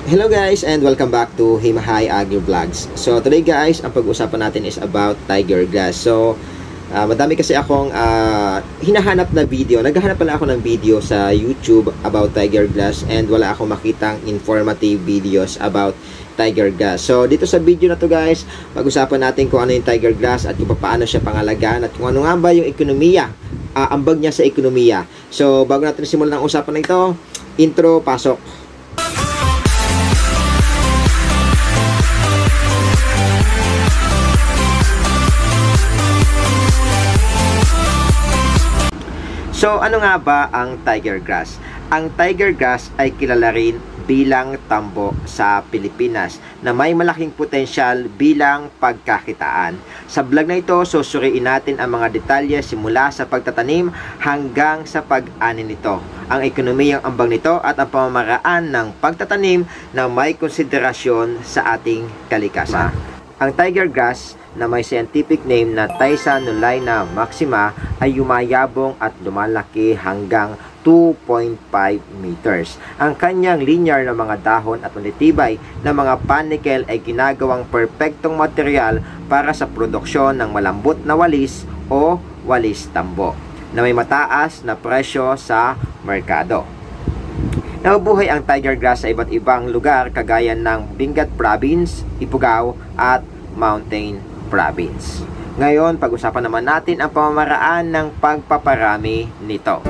Hello guys and welcome back to Himhay Agri Vlogs. So today guys, ang pag-usapan natin is about tiger grass. So madami kasi akong hinahanap na video. Naghahanap pala ako ng video sa YouTube about tiger grass and wala akong makitang informative videos about tiger grass. So dito sa video na to guys, pag-usapan natin kung ano yung tiger grass at kung paano siya pangalagaan at kung ano nga ba yung ekonomiya, ambag niya sa ekonomiya. So bago natin simulan ang usapan na ito, intro, pasok. So, ano nga ba ang tiger grass? Ang tiger grass ay kilala rin bilang tambo sa Pilipinas na may malaking potensyal bilang pagkakitaan. Sa vlog na ito, susuriin natin ang mga detalye simula sa pagtatanim hanggang sa pag-ani nito, ang ekonomiyang ambag nito at ang pamamaraan ng pagtatanim na may konsiderasyon sa ating kalikasan. Ang tiger grass na may scientific name na Thyssanulaina maxima ay yumayabong at lumalaki hanggang 2.5 meters. Ang kanyang linear na mga dahon at matitibay na mga panikel ay ginagawang perpektong material para sa produksyon ng malambot na walis o walis tambo na may mataas na presyo sa merkado. Nabubuhay ang tiger grass sa iba't ibang lugar kagaya ng Benguet Province, Ifugao at Mountain Province. Ngayon, pag-usapan naman natin ang pamamaraan ng pagpaparami nito.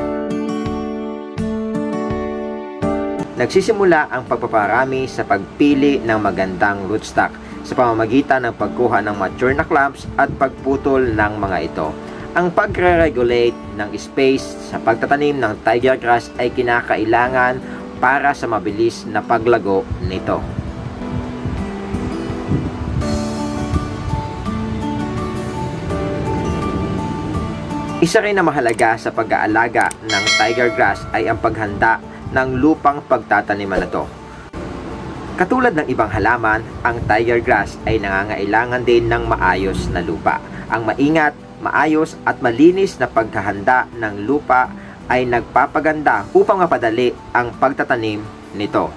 Nagsisimula ang pagpaparami sa pagpili ng magandang rootstock sa pamamagitan ng pagkuha ng mature na clumps at pagputol ng mga ito. Ang pagre-regulate ng space sa pagtatanim ng tiger grass ay kinakailangan para sa mabilis na paglago nito. Isa rin na mahalaga sa pag-aalaga ng tiger grass ay ang paghanda ng lupang pagtataniman na ito. Katulad ng ibang halaman, ang tiger grass ay nangangailangan din ng maayos na lupa. Ang maingat, maayos at malinis na paghahanda ng lupa ay nagpapaganda upang mapadali ang pagtatanim nito.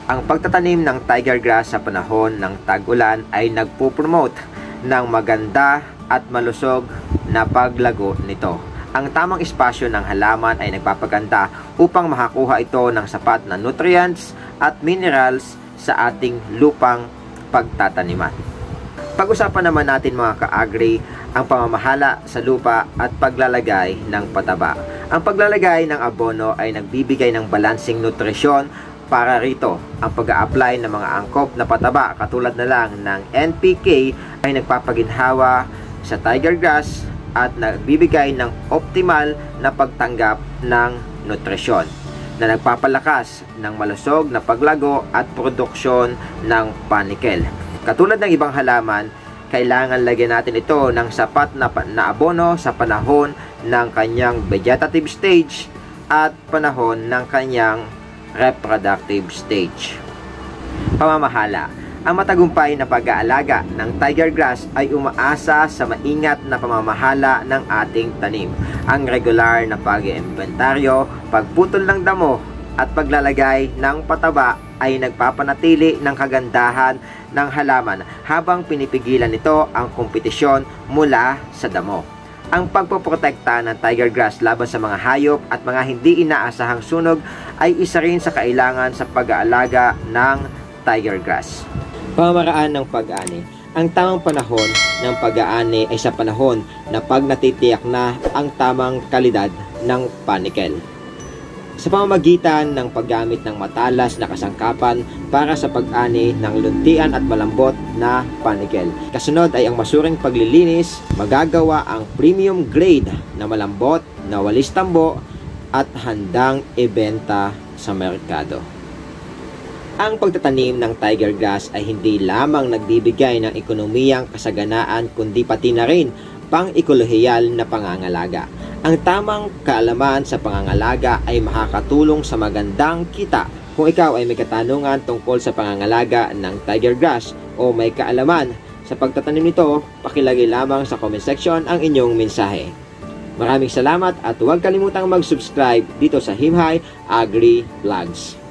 Ang pagtatanim ng tiger grass sa panahon ng tag-ulan ay nagpo-promote ng maganda at malusog na paglago nito. Ang tamang espasyo ng halaman ay nagpapaganda upang makakuha ito ng sapat na nutrients at minerals sa ating lupang pagtataniman. Pag-usapan naman natin mga ka-agri ang pamamahala sa lupa at paglalagay ng pataba. Ang paglalagay ng abono ay nagbibigay ng balansing nutrisyon para rito. Ang pag-a-apply ng mga angkop na pataba katulad na lang ng NPK ay nagpapaginhawa sa tiger grass at nagbibigay ng optimal na pagtanggap ng nutrisyon na nagpapalakas ng malusog na paglago at produksyon ng panikel. Katulad ng ibang halaman, kailangan lagyan natin ito ng sapat na abono sa panahon ng kanyang vegetative stage at panahon ng kanyang reproductive stage. Pamamahala. Ang matagumpay na pag-aalaga ng tiger grass ay umaasa sa maingat na pamamahala ng ating tanim. Ang regular na pag-iimbentaryo, pagputol ng damo at paglalagay ng pataba ay nagpapanatili ng kagandahan ng halaman habang pinipigilan nito ang kompetisyon mula sa damo. Ang pagpoprotekta ng tiger grass laban sa mga hayop at mga hindi inaasahang sunog ay isa rin sa kailangan sa pag-aalaga ng tiger grass. Pamamaraan ng pag-ani. Ang tamang panahon ng pag-aani ay sa panahon na pag natitiyak na ang tamang kalidad ng panikel. Sa pamamagitan ng paggamit ng matalas na kasangkapan para sa pag-ani ng luntian at malambot na panikel. Kasunod ay ang masuring paglilinis, magagawa ang premium grade na malambot na walis tambo at handang ibenta sa merkado. Ang pagtatanim ng tiger grass ay hindi lamang nagbibigay ng ekonomiyang kasaganaan kundi pati na rin pang-ekolohiyal na pangangalaga. Ang tamang kaalaman sa pangangalaga ay makakatulong sa magandang kita. Kung ikaw ay may katanungan tungkol sa pangangalaga ng tiger grass o may kaalaman sa pagtatanim nito, pakilagay lamang sa comment section ang inyong mensahe. Maraming salamat at huwag kalimutang mag-subscribe dito sa Himhay Agri Vlogs.